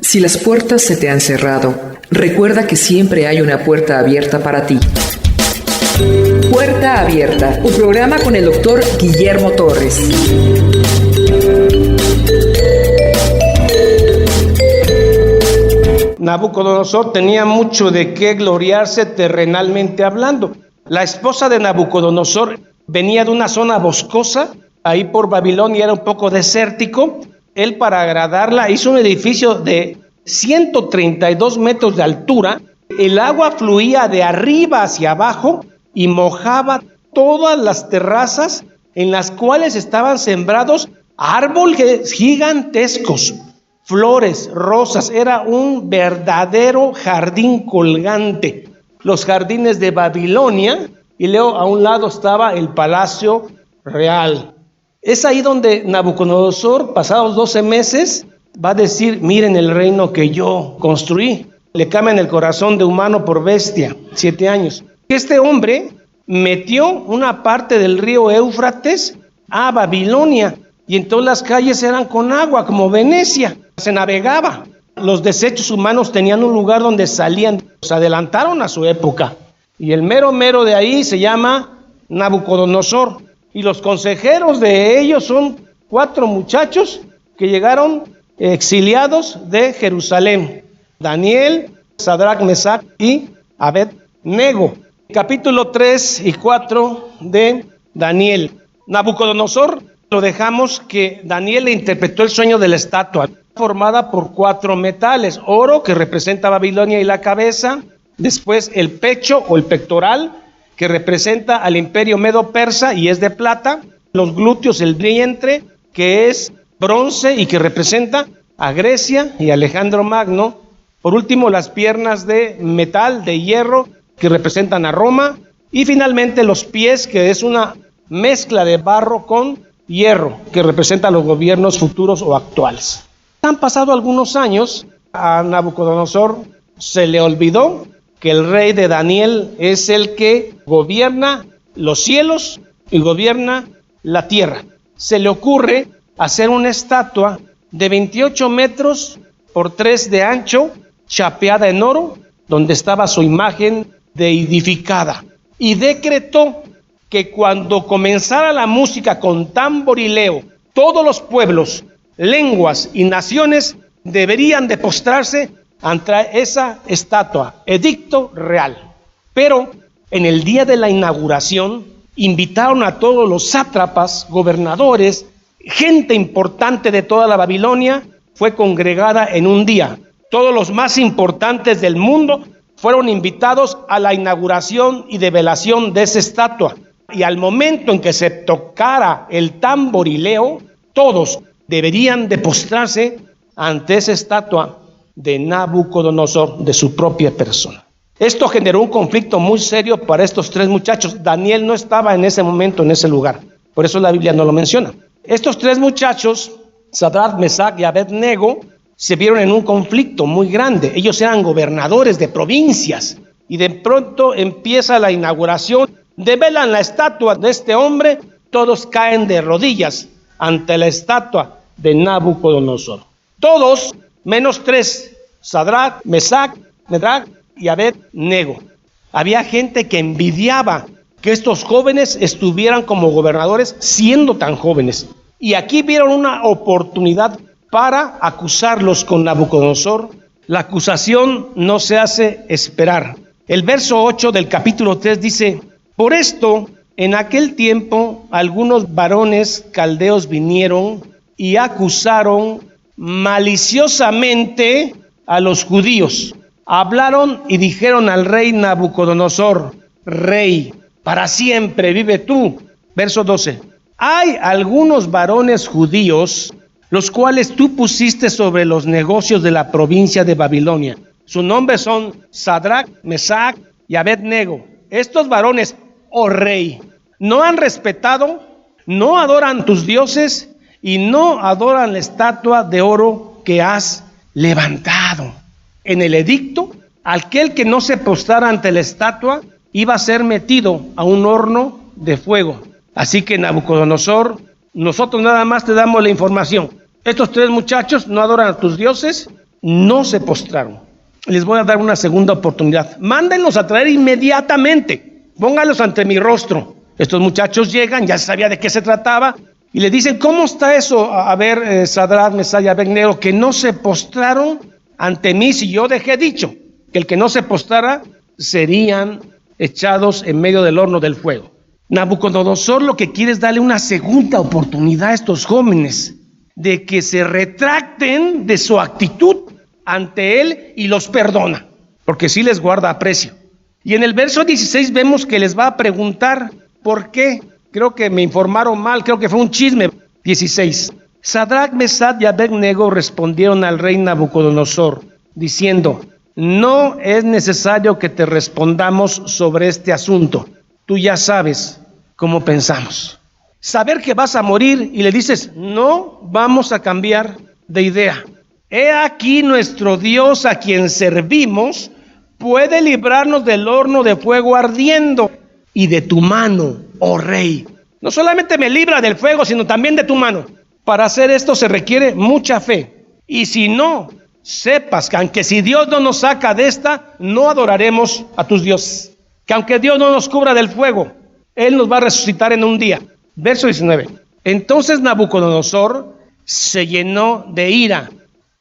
Si las puertas se te han cerrado, recuerda que siempre hay una puerta abierta para ti. Puerta Abierta, un programa con el doctor Guillermo Torres. Nabucodonosor tenía mucho de qué gloriarse terrenalmente hablando. La esposa de Nabucodonosor venía de una zona boscosa, ahí por Babilonia era un poco desértico. Él, para agradarla, hizo un edificio de 132 metros de altura. El agua fluía de arriba hacia abajo y mojaba todas las terrazas en las cuales estaban sembrados árboles gigantescos, flores, rosas. Era un verdadero jardín colgante. Los jardines de Babilonia, y luego a un lado estaba el palacio real. Es ahí donde Nabucodonosor, pasados 12 meses, va a decir: miren el reino que yo construí. Le cambian el corazón de humano por bestia, 7 años. Este hombre metió una parte del río Éufrates a Babilonia, y entonces las calles eran con agua, como Venecia, se navegaba. Los desechos humanos tenían un lugar donde salían, se adelantaron a su época. Y el mero de ahí se llama Nabucodonosor. Y los consejeros de ellos son 4 muchachos que llegaron exiliados de Jerusalén: Daniel, Sadrach, Mesach y Abed-Nego. Capítulo 3 y 4 de Daniel. Nabucodonosor, lo dejamos que Daniel le interpretó el sueño de la estatua, formada por 4 metales: oro, que representa Babilonia y la cabeza; después el pecho o el pectoral, que representa al imperio medo-persa y es de plata; los glúteos, el vientre, que es bronce y que representa a Grecia y Alejandro Magno; por último, las piernas de metal, de hierro, que representan a Roma; y finalmente los pies, que es una mezcla de barro con hierro, que representa a los gobiernos futuros o actuales. Han pasado algunos años, a Nabucodonosor se le olvidó que el rey de Daniel es el que gobierna los cielos y gobierna la tierra. Se le ocurre hacer una estatua de 28 metros por 3 de ancho, chapeada en oro, donde estaba su imagen deidificada. Y decretó que cuando comenzara la música con tamborileo, todos los pueblos, lenguas y naciones deberían de postrarse ante esa estatua. Edicto real. Pero en el día de la inauguración invitaron a todos los sátrapas, gobernadores, gente importante de toda la Babilonia. Fue congregada en un día. Todos los más importantes del mundo fueron invitados a la inauguración y develación de esa estatua. Y al momento en que se tocara el tamborileo, todos deberían de postrarse ante esa estatua de Nabucodonosor, de su propia persona. Esto generó un conflicto muy serio para estos 3 muchachos. Daniel no estaba en ese momento en ese lugar, por eso la Biblia no lo menciona. Estos 3 muchachos, Sadrach, Mesach y Abed-Nego, se vieron en un conflicto muy grande. Ellos eran gobernadores de provincias y de pronto empieza la inauguración, develan la estatua de este hombre, todos caen de rodillas ante la estatua de Nabucodonosor. Todos menos 3, Sadrach, Mesach, Medrach y Abed-Nego. Había gente que envidiaba que estos jóvenes estuvieran como gobernadores siendo tan jóvenes. Y aquí vieron una oportunidad para acusarlos con Nabucodonosor. La acusación no se hace esperar. El verso 8 del capítulo 3 dice: por esto, en aquel tiempo, algunos varones caldeos vinieron y acusaron maliciosamente a los judíos. Hablaron y dijeron al rey Nabucodonosor: rey, para siempre vive tú. Verso 12. Hay algunos varones judíos, los cuales tú pusiste sobre los negocios de la provincia de Babilonia. Sus nombres son Sadrach, Mesach y Abed-Nego. Estos varones, oh rey, no han respetado, no adoran tus dioses y no adoran la estatua de oro que has levantado. En el edicto, aquel que no se postrara ante la estatua iba a ser metido a un horno de fuego. Así que Nabucodonosor, nosotros nada más te damos la información. Estos 3 muchachos no adoran a tus dioses, no se postraron. Les voy a dar una segunda oportunidad. Mándenlos a traer inmediatamente. Pónganlos ante mi rostro. Estos muchachos llegan, ya sabía de qué se trataba, y le dicen, ¿cómo está eso? A ver, Sadrach, Mesach y Abed-Nego, que no se postraron ante mí si yo dejé dicho que el que no se postrara serían echados en medio del horno del fuego. Nabucodonosor lo que quiere es darle una segunda oportunidad a estos jóvenes de que se retracten de su actitud ante él y los perdona, porque sí les guarda aprecio. Y en el verso 16 vemos que les va a preguntar por qué. Creo que me informaron mal, creo que fue un chisme. 16. Sadrach, Mesach y Abed-Nego respondieron al rey Nabucodonosor, diciendo, no es necesario que te respondamos sobre este asunto. Tú ya sabes cómo pensamos. Saber que vas a morir y le dices, no vamos a cambiar de idea. He aquí nuestro Dios a quien servimos puede librarnos del horno de fuego ardiendo y de tu mano, oh rey. No solamente me libra del fuego, sino también de tu mano. Para hacer esto se requiere mucha fe. Y si no, sepas que aunque si Dios no nos saca de esta, no adoraremos a tus dioses. Que aunque Dios no nos cubra del fuego, Él nos va a resucitar en un día. Verso 19. Entonces Nabucodonosor se llenó de ira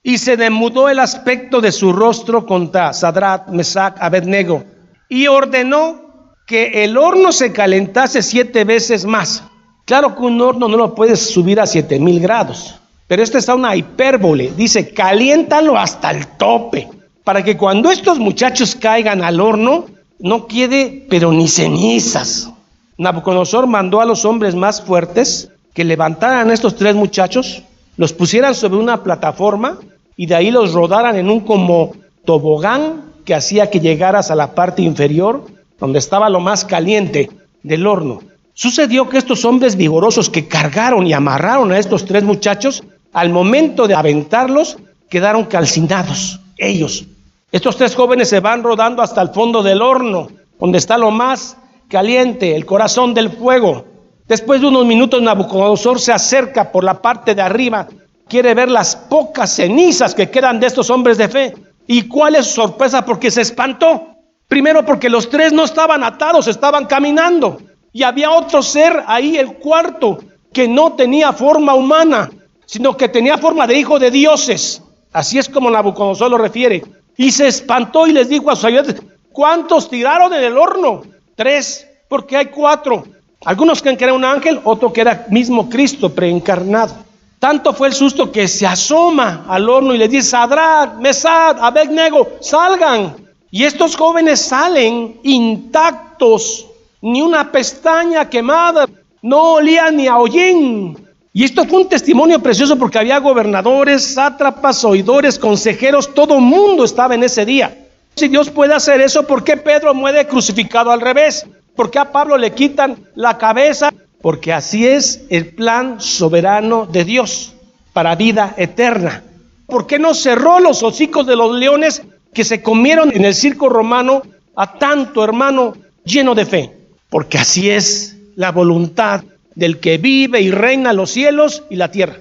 y se demudó el aspecto de su rostro contra Sadrach, Mesach, Abed-Nego y ordenó que el horno se calentase 7 veces más. Claro que un horno no lo puedes subir a 7,000 grados, pero esta es una hipérbole. Dice, caliéntalo hasta el tope, para que cuando estos muchachos caigan al horno, no quede pero ni cenizas. Nabucodonosor mandó a los hombres más fuertes que levantaran a estos 3 muchachos, los pusieran sobre una plataforma y de ahí los rodaran en un como tobogán que hacía que llegaras a la parte inferior, donde estaba lo más caliente del horno. Sucedió que estos hombres vigorosos que cargaron y amarraron a estos 3 muchachos, al momento de aventarlos, quedaron calcinados, ellos. Estos 3 jóvenes se van rodando hasta el fondo del horno, donde está lo más caliente, el corazón del fuego. Después de unos minutos, Nabucodonosor se acerca por la parte de arriba, quiere ver las pocas cenizas que quedan de estos hombres de fe. ¿Y cuál es su sorpresa? Porque se espantó. Primero porque los 3 no estaban atados, estaban caminando. Y había otro ser ahí, el cuarto, que no tenía forma humana, sino que tenía forma de hijo de dioses. Así es como Nabucodonosor lo refiere. Y se espantó y les dijo a sus ayudantes, ¿cuántos tiraron en el horno? 3, porque hay 4. Algunos creen que era un ángel, otro que era mismo Cristo preencarnado. Tanto fue el susto que se asoma al horno y le dice, Sadrach, Mesach, Abed-Nego, salgan. Y estos jóvenes salen intactos, ni una pestaña quemada, no olía ni a hollín. Y esto fue un testimonio precioso porque había gobernadores, sátrapas, oidores, consejeros, todo el mundo estaba en ese día. Si Dios puede hacer eso, ¿por qué Pedro muere crucificado al revés? ¿Por qué a Pablo le quitan la cabeza? Porque así es el plan soberano de Dios para vida eterna. ¿Por qué no cerró los hocicos de los leones que se comieron en el circo romano a tanto hermano lleno de fe? Porque así es la voluntad del que vive y reina los cielos y la tierra.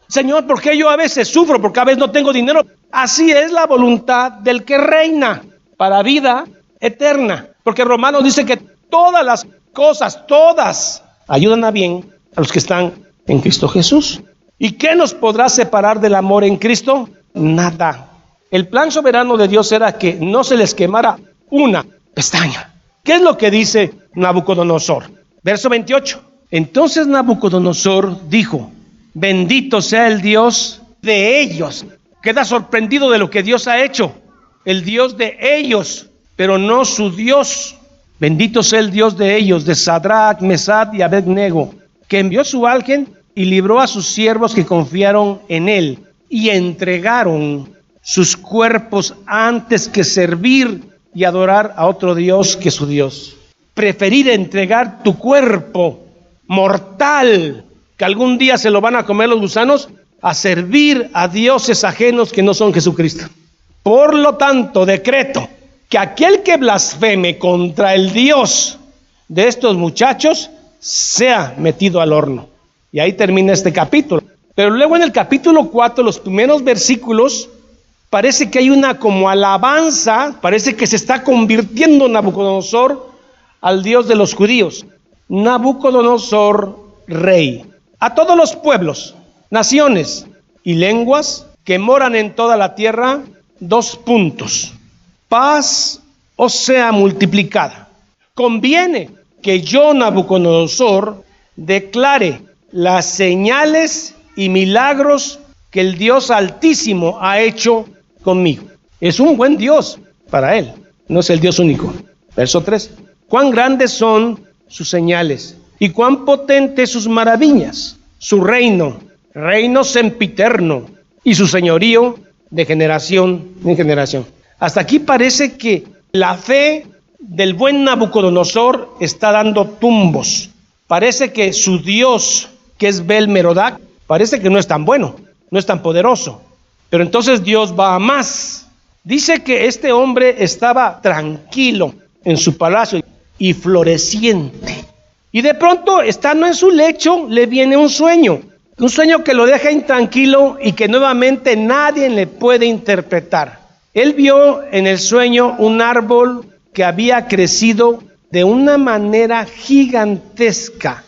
Señor, ¿por qué yo a veces sufro? Porque a veces no tengo dinero. Así es la voluntad del que reina para vida eterna. Porque Romanos dice que todas las cosas, todas, ayudan a bien a los que están en Cristo Jesús. ¿Y qué nos podrá separar del amor en Cristo? Nada. El plan soberano de Dios era que no se les quemara una pestaña. ¿Qué es lo que dice Nabucodonosor? Verso 28. Entonces Nabucodonosor dijo, bendito sea el Dios de ellos. Queda sorprendido de lo que Dios ha hecho. El Dios de ellos, pero no su Dios. Bendito sea el Dios de ellos, de Sadrach, Mesach y Abed-Nego, que envió su ángel y libró a sus siervos que confiaron en él y entregaron sus cuerpos antes que servir y adorar a otro Dios que su Dios. Preferir entregar tu cuerpo mortal, que algún día se lo van a comer los gusanos, a servir a dioses ajenos que no son Jesucristo. Por lo tanto, decreto que aquel que blasfeme contra el Dios de estos muchachos sea metido al horno. Y ahí termina este capítulo. Pero luego en el capítulo 4, los primeros versículos, parece que hay una como alabanza, parece que se está convirtiendo Nabucodonosor al Dios de los judíos. Nabucodonosor, rey. A todos los pueblos, naciones y lenguas que moran en toda la tierra, 2 puntos. Paz os sea multiplicada. Conviene que yo, Nabucodonosor, declare las señales y milagros que el Dios Altísimo ha hecho conmigo. Es un buen Dios para él, no es el Dios único. Verso 3. Cuán grandes son sus señales y cuán potentes sus maravillas. Su reino sempiterno, y su señorío de generación en generación. Hasta aquí parece que la fe del buen Nabucodonosor está dando tumbos. Parece que su Dios, que es Bel-Merodac, parece que no es tan bueno, no es tan poderoso. Pero entonces Dios va a más. Dice que este hombre estaba tranquilo en su palacio y floreciente. Y de pronto, estando en su lecho, le viene un sueño que lo deja intranquilo y que nuevamente nadie le puede interpretar. Él vio en el sueño un árbol que había crecido de una manera gigantesca,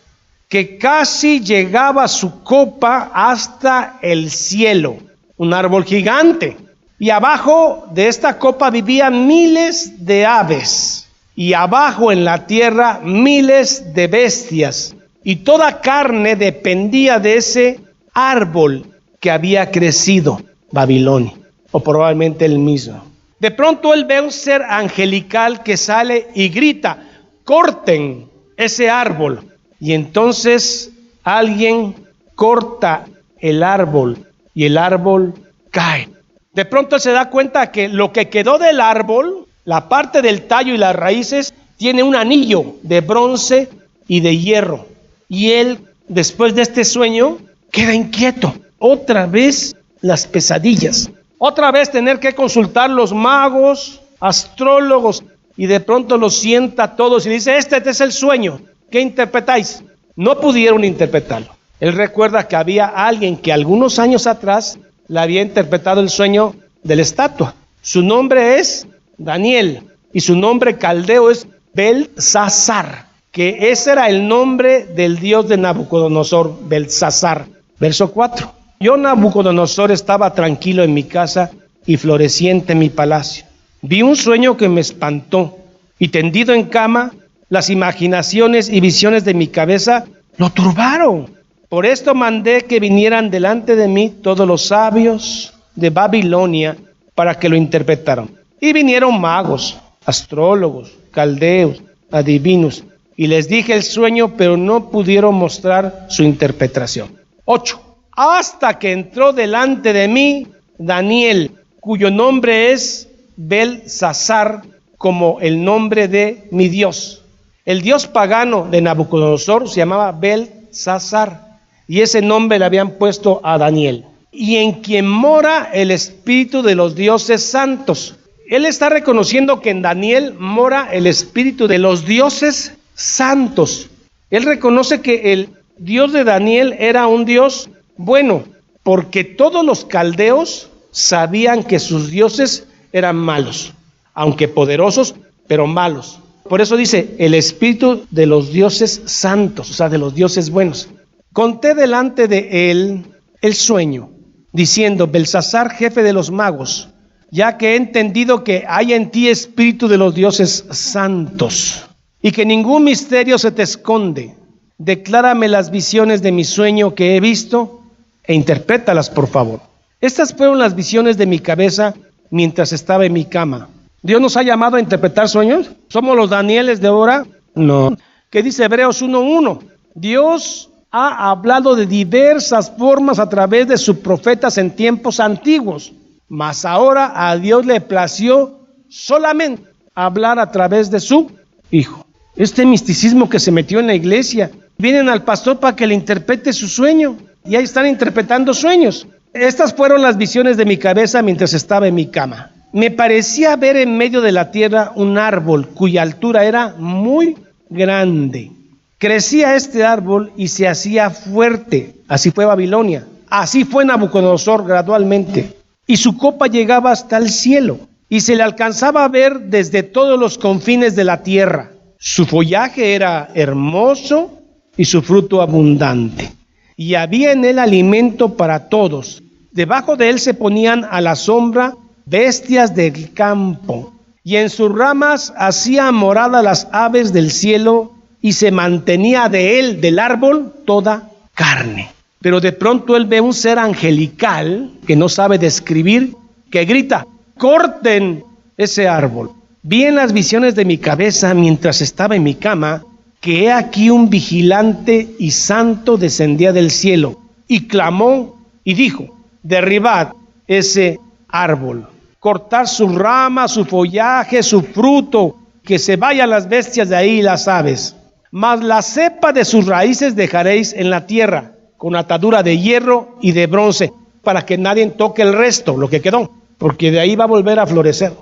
que casi llegaba su copa hasta el cielo. Un árbol gigante. Y abajo de esta copa vivían miles de aves. Y abajo en la tierra miles de bestias. Y toda carne dependía de ese árbol que había crecido, Babilonia, o probablemente él mismo. De pronto él ve un ser angelical que sale y grita: corten ese árbol. Y entonces alguien corta el árbol y el árbol cae. De pronto él se da cuenta que lo que quedó del árbol, la parte del tallo y las raíces, tiene un anillo de bronce y de hierro. Y él, después de este sueño, queda inquieto. Otra vez las pesadillas. Otra vez tener que consultar los magos, astrólogos, y de pronto los sienta a todos y dice: este es el sueño, ¿qué interpretáis? No pudieron interpretarlo. Él recuerda que había alguien que algunos años atrás le había interpretado el sueño de la estatua. Su nombre es Daniel y su nombre caldeo es Belsasar, que ese era el nombre del dios de Nabucodonosor, Belsasar. Verso 4. Yo, Nabucodonosor, estaba tranquilo en mi casa y floreciente en mi palacio. Vi un sueño que me espantó, y tendido en cama, las imaginaciones y visiones de mi cabeza lo turbaron. Por esto mandé que vinieran delante de mí todos los sabios de Babilonia para que lo interpretaran. Y vinieron magos, astrólogos, caldeos, adivinos, y les dije el sueño, pero no pudieron mostrar su interpretación. 8. Hasta que entró delante de mí Daniel, cuyo nombre es Belsasar, como el nombre de mi Dios. El dios pagano de Nabucodonosor se llamaba Belsasar, y ese nombre le habían puesto a Daniel. Y en quien mora el espíritu de los dioses santos. Él está reconociendo que en Daniel mora el espíritu de los dioses santos. Él reconoce que el Dios de Daniel era un Dios bueno, porque todos los caldeos sabían que sus dioses eran malos, aunque poderosos, pero malos. Por eso dice, el espíritu de los dioses santos, o sea, de los dioses buenos. Conté delante de él el sueño, diciendo: Belsasar, jefe de los magos, ya que he entendido que hay en ti espíritu de los dioses santos, y que ningún misterio se te esconde. Declárame las visiones de mi sueño que he visto, e interprétalas, por favor. Estas fueron las visiones de mi cabeza mientras estaba en mi cama. ¿Dios nos ha llamado a interpretar sueños? ¿Somos los Danieles de ahora? No. ¿Qué dice Hebreos 1:1? Dios ha hablado de diversas formas a través de sus profetas en tiempos antiguos, mas ahora a Dios le plació solamente hablar a través de su Hijo. Este misticismo que se metió en la iglesia, vienen al pastor para que le interprete su sueño, y ahí están interpretando sueños. Estas fueron las visiones de mi cabeza mientras estaba en mi cama. Me parecía ver en medio de la tierra un árbol cuya altura era muy grande. Crecía este árbol y se hacía fuerte, así fue Babilonia, Así fue Nabucodonosor gradualmente, y su copa llegaba hasta el cielo, y se le alcanzaba a ver desde todos los confines de la tierra. Su follaje era hermoso y su fruto abundante, y había en él alimento para todos. Debajo de él se ponían a la sombra bestias del campo, y en sus ramas hacían morada las aves del cielo, y se mantenía de él, del árbol, toda carne. Pero de pronto él ve un ser angelical que no sabe describir, que grita: ¡corten ese árbol! Vi en las visiones de mi cabeza mientras estaba en mi cama, que he aquí un vigilante y santo descendía del cielo, y clamó y dijo: derribad ese árbol, cortar sus ramas, su follaje, su fruto, que se vayan las bestias de ahí y las aves. Mas la cepa de sus raíces dejaréis en la tierra, con atadura de hierro y de bronce, para que nadie toque el resto, lo que quedó, porque de ahí va a volver a florecer.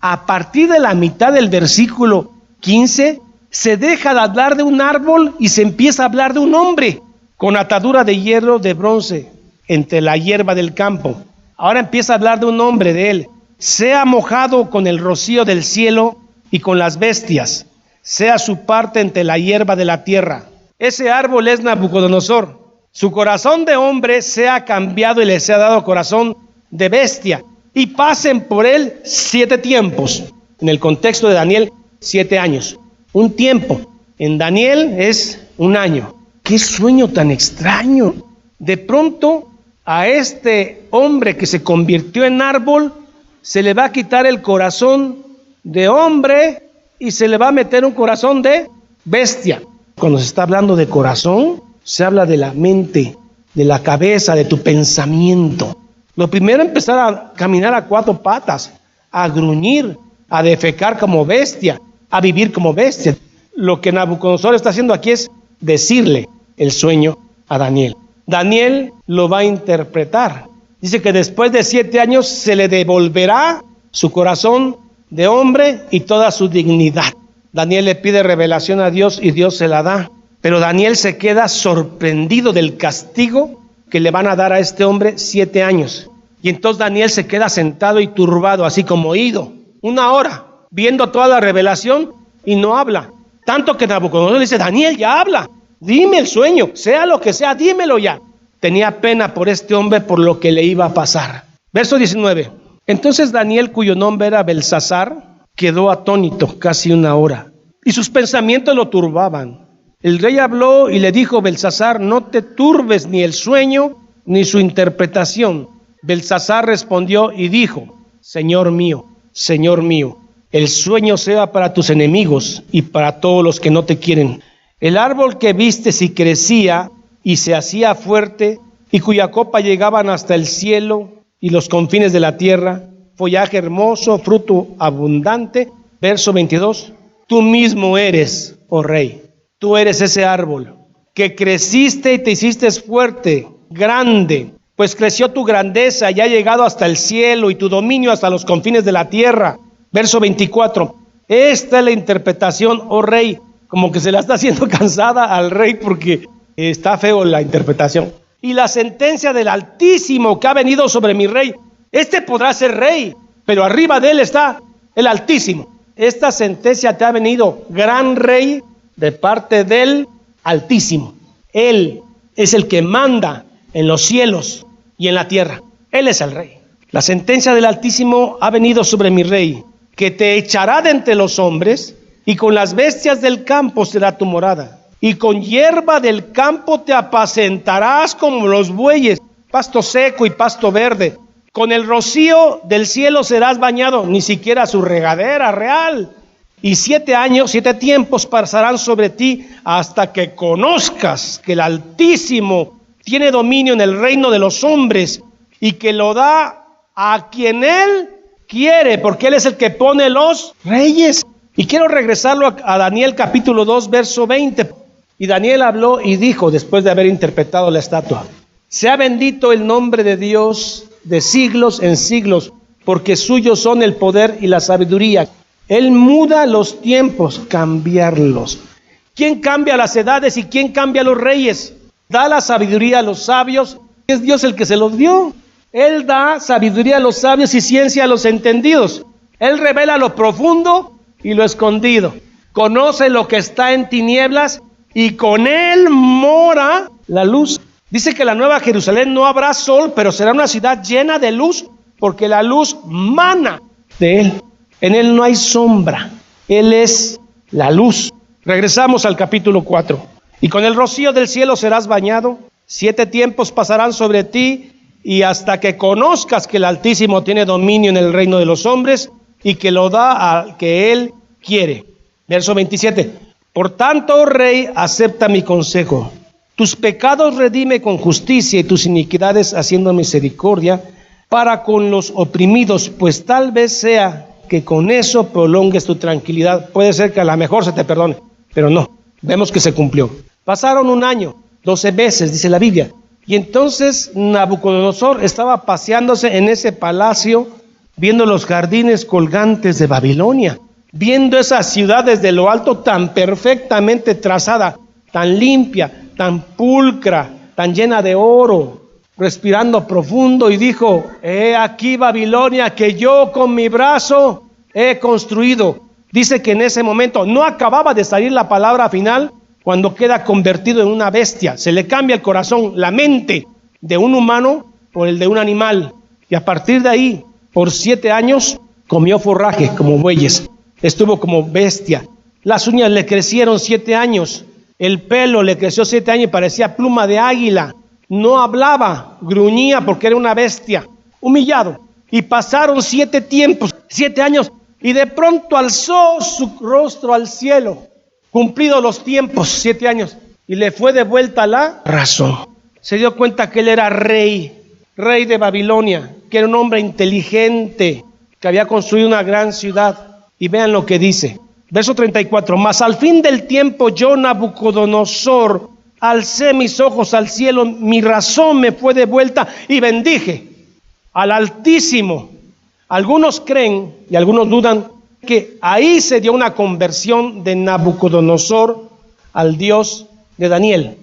A partir de la mitad del versículo 15, se deja de hablar de un árbol y se empieza a hablar de un hombre, con atadura de hierro, de bronce, entre la hierba del campo. Ahora empieza a hablar de un hombre, de él. Sea mojado con el rocío del cielo y con las bestias, sea su parte entre la hierba de la tierra. Ese árbol es Nabucodonosor. Su corazón de hombre sea cambiado y le sea dado corazón de bestia, y pasen por él 7 tiempos. En el contexto de Daniel, 7 años. Un tiempo. En Daniel es 1 año. ¡Qué sueño tan extraño! De pronto, a este hombre que se convirtió en árbol, se le va a quitar el corazón de hombre y se le va a meter un corazón de bestia. Cuando se está hablando de corazón, se habla de la mente, de la cabeza, de tu pensamiento. Lo primero es empezar a caminar a 4 patas, a gruñir, a defecar como bestia, a vivir como bestia. Lo que Nabucodonosor está haciendo aquí es decirle el sueño a Daniel. Daniel lo va a interpretar. Dice que después de 7 años se le devolverá su corazón de hombre y toda su dignidad. Daniel le pide revelación a Dios y Dios se la da. Pero Daniel se queda sorprendido del castigo que le van a dar a este hombre 7 años. Y entonces Daniel se queda sentado y turbado, así como ido, 1 hora, viendo toda la revelación y no habla. Tanto que Nabucodonosor le dice: Daniel, ya habla, dime el sueño, sea lo que sea, dímelo ya. Tenía pena por este hombre, por lo que le iba a pasar. Verso 19. Entonces Daniel, cuyo nombre era Belsasar, quedó atónito casi 1 hora, y sus pensamientos lo turbaban. El rey habló y le dijo: Belsasar, no te turbes ni el sueño ni su interpretación. Belsasar respondió y dijo: Señor mío, el sueño sea para tus enemigos y para todos los que no te quieren. El árbol que vistes y crecía y se hacía fuerte, y cuya copa llegaban hasta el cielo y los confines de la tierra, follaje hermoso, fruto abundante. Verso 22. Tú mismo eres, oh rey. Tú eres ese árbol, que creciste y te hiciste fuerte, grande, pues creció tu grandeza y ha llegado hasta el cielo y tu dominio hasta los confines de la tierra. Verso 24. Esta es la interpretación, oh rey. Como que se la está haciendo cansada al rey porque está feo la interpretación. Y la sentencia del Altísimo que ha venido sobre mi rey. Este podrá ser rey, pero arriba de él está el Altísimo. Esta sentencia te ha venido, gran rey, de parte del Altísimo. Él es el que manda en los cielos y en la tierra. Él es el rey. La sentencia del Altísimo ha venido sobre mi rey, que te echará de entre los hombres, y con las bestias del campo será tu morada, y con hierba del campo te apacentarás como los bueyes, pasto seco y pasto verde. Con el rocío del cielo serás bañado, ni siquiera su regadera real. Y 7 años, 7 tiempos pasarán sobre ti hasta que conozcas que el Altísimo tiene dominio en el reino de los hombres y que lo da a quien Él quiere, porque Él es el que pone los reyes. Y quiero regresarlo a Daniel capítulo 2, verso 20. Y Daniel habló y dijo, después de haber interpretado la estatua: sea bendito el nombre de Dios de siglos en siglos, porque suyos son el poder y la sabiduría. Él muda los tiempos, cambiarlos. ¿Quién cambia las edades y quién cambia los reyes? Da la sabiduría a los sabios Es Dios el que se los dio. Él da sabiduría a los sabios y ciencia a los entendidos. Él revela lo profundo y lo escondido. Conoce lo que está en tinieblas y con Él mora la luz. Dice que la nueva Jerusalén no habrá sol, pero será una ciudad llena de luz, porque la luz mana de Él. En Él no hay sombra. Él es la luz. Regresamos al capítulo 4. Y con el rocío del cielo serás bañado. 7 tiempos pasarán sobre ti, y hasta que conozcas que el Altísimo tiene dominio en el reino de los hombres y que lo da al que Él quiere. Verso 27. Por tanto, oh rey, acepta mi consejo. Tus pecados redime con justicia y tus iniquidades haciendo misericordia para con los oprimidos, pues tal vez sea que con eso prolongues tu tranquilidad. Puede ser que a lo mejor se te perdone, pero no. Vemos que se cumplió. Pasaron 1 año, 12 meses, dice la Biblia. Y entonces Nabucodonosor estaba paseándose en ese palacio, viendo los jardines colgantes de Babilonia, viendo esa ciudad desde lo alto tan perfectamente trazada, tan limpia, tan pulcra, tan llena de oro, respirando profundo, y dijo: he aquí Babilonia que yo con mi brazo he construido. Dice que en ese momento no acababa de salir la palabra final cuando queda convertido en una bestia. Se le cambia el corazón, la mente de un humano por el de un animal, y a partir de ahí, por 7 años, comió forraje como bueyes, estuvo como bestia. Las uñas le crecieron 7 años, el pelo le creció 7 años y parecía pluma de águila. No hablaba, gruñía porque era una bestia, humillado. Y pasaron 7 tiempos, 7 años, y de pronto alzó su rostro al cielo, cumplidos los tiempos, 7 años, y le fue de vuelta la razón. Se dio cuenta que él era rey de Babilonia, que era un hombre inteligente, que había construido una gran ciudad. Y vean lo que dice, verso 34, mas al fin del tiempo yo, Nabucodonosor, alcé mis ojos al cielo, mi razón me fue de vuelta y bendije al Altísimo. Algunos creen y algunos dudan que ahí se dio una conversión de Nabucodonosor al Dios de Daniel.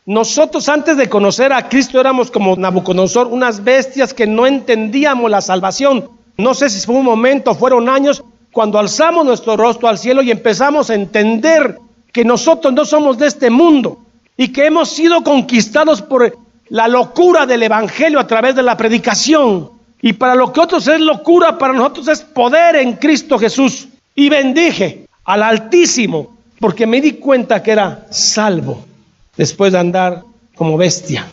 Nosotros, antes de conocer a Cristo, éramos como Nabucodonosor, unas bestias que no entendíamos la salvación. No sé si fue un momento, fueron años, cuando alzamos nuestro rostro al cielo y empezamos a entender que nosotros no somos de este mundo y que hemos sido conquistados por la locura del evangelio a través de la predicación. Y para lo que otros es locura, para nosotros es poder en Cristo Jesús. Y bendije al Altísimo, porque me di cuenta que era salvo después de andar como bestia.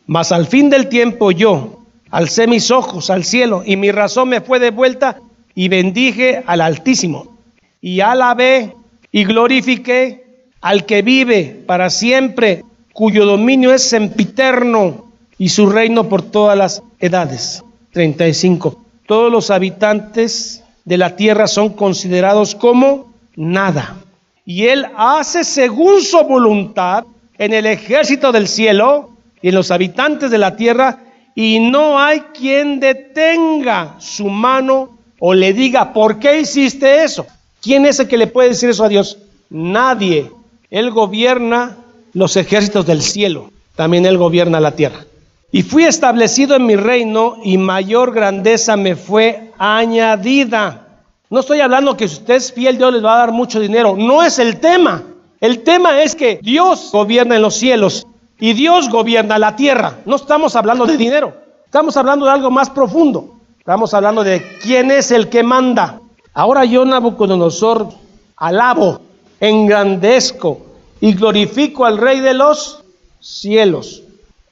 Mas al fin del tiempo yo alcé mis ojos al cielo y mi razón me fue de vuelta y bendije al Altísimo. Y alabé y glorifiqué al que vive para siempre, cuyo dominio es sempiterno y su reino por todas las edades. 35. Todos los habitantes de la tierra son considerados como nada. Y Él hace según su voluntad en el ejército del cielo y en los habitantes de la tierra, y no hay quien detenga su mano o le diga: ¿por qué hiciste eso? ¿Quién es el que le puede decir eso a Dios? Nadie. Él gobierna los ejércitos del cielo, también Él gobierna la tierra. Y fui establecido en mi reino y mayor grandeza me fue añadida. No estoy hablando que si usted es fiel, Dios les va a dar mucho dinero. No es el tema. El tema es que Dios gobierna en los cielos y Dios gobierna la tierra. No estamos hablando de dinero. Estamos hablando de algo más profundo. Estamos hablando de quién es el que manda. Ahora yo, Nabucodonosor, alabo, engrandezco y glorifico al Rey de los cielos,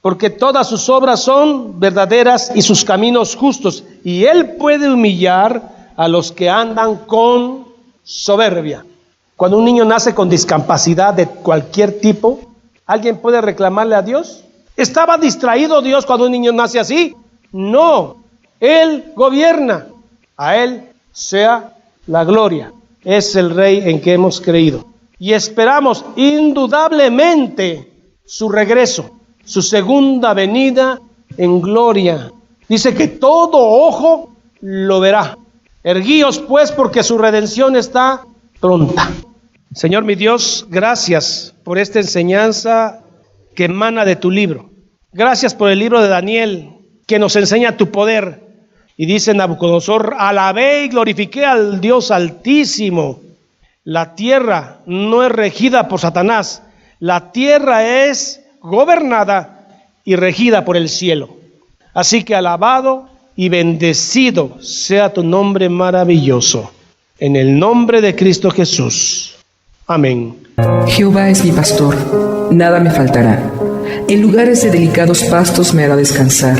porque todas sus obras son verdaderas y sus caminos justos, y Él puede humillar a los que andan con soberbia. Cuando un niño nace con discapacidad de cualquier tipo, ¿alguien puede reclamarle a Dios? ¿Estaba distraído Dios cuando un niño nace así? No, Él gobierna. A Él sea la gloria. Es el Rey en que hemos creído. Y esperamos indudablemente su regreso, su segunda venida en gloria. Dice que todo ojo lo verá. Erguíos pues, porque su redención está pronta. Señor mi Dios, gracias por esta enseñanza que emana de tu libro. Gracias por el libro de Daniel que nos enseña tu poder. Y dice Nabucodonosor: alabé y glorifiqué al Dios Altísimo. La tierra no es regida por Satanás. La tierra es gobernada y regida por el cielo. Así que alabado y bendecido sea tu nombre maravilloso. En el nombre de Cristo Jesús. Amén. Jehová es mi pastor, nada me faltará. En lugares de delicados pastos me hará descansar.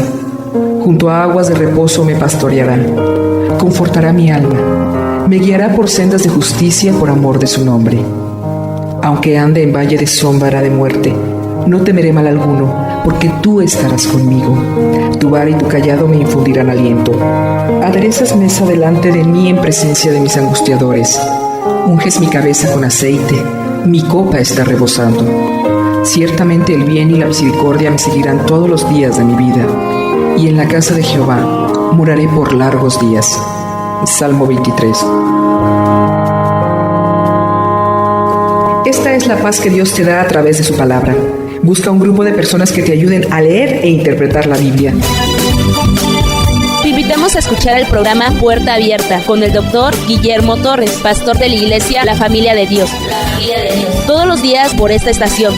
Junto a aguas de reposo me pastoreará. Confortará mi alma. Me guiará por sendas de justicia por amor de su nombre. Aunque ande en valle de sombra de muerte, no temeré mal alguno, porque tú estarás conmigo. Tu vara y tu cayado me infundirán aliento. Aderezas mesa delante de mí en presencia de mis angustiadores. Unges mi cabeza con aceite, mi copa está rebosando. Ciertamente el bien y la misericordia me seguirán todos los días de mi vida, y en la casa de Jehová moraré por largos días. Salmo 23. Esta es la paz que Dios te da a través de su palabra. Busca un grupo de personas que te ayuden a leer e interpretar la Biblia. Te invitamos a escuchar el programa Puerta Abierta con el doctor Guillermo Torres, pastor de la iglesia La Familia de Dios. Todos los días por esta estación.